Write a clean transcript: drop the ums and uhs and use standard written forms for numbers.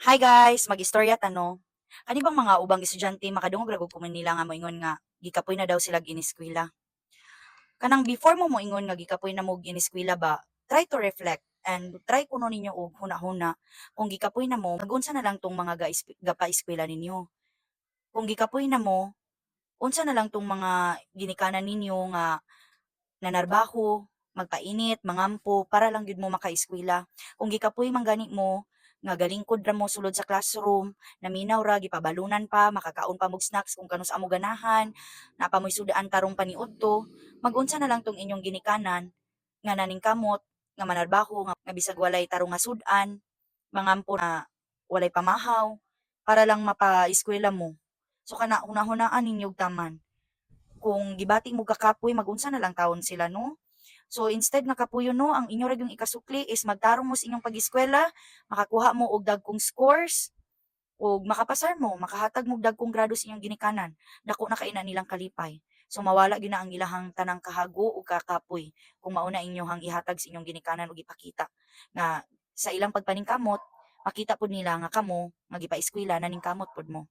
Hi guys, mag-istorya tano. Kani bang mga ubang estudyante makadungog ra gud ko nila nga moingon nga gikapoy na daw sila giniskwela. Kanang before mo moingon nga gikapoy na mo giniskwela ba, try to reflect and try kuno ninyo og huna-huna kung gikapoy na mo, mag-unsa na lang tong mga gapa-eskwela ninyo. Kung gikapoy na mo, unsa na lang tong mga ginikanan ninyo nga nanarbaho, magpainit, mangampo para lang gyud mo makaeskwela. Kung gikapoy man gani mo nga galingkod ra mo sulod sa classroom, naminaw ra gipabalunan pa, makakaon pa mog snacks kung kanus amo ganahan, napamoy sudaan karong paniudto, mag-unsa na lang tong inyong ginikanan nga naning kamot, nga manarbaho, nga bisag walay tarong nga sudan, mangampo na walay pamahaw, para lang mapa-eskwela mo. So kana hunahunaan ninyo og taman. Kung gibati mo kakapoy, mag-unsa na lang taon sila, no? So instead nga kapuyo no, ang inyo ra gyung ikasukli is magtarong mo sa inyong pag-eskwela, makakuha mo og dagkong scores, ug makapasar mo, makahatag mo og dagkong grado sa inyong ginikanan. Dako na kay na nilang kalipay. So mawala gyud na ang ilahang tanang kahago ug kakapoy kung mao na inyong ihatag sa inyong ginikanan ug ipakita nga sa ilang pagpaningkamot, makita pud nila nga kamo nga gipa-eskwela naningkamot pud mo.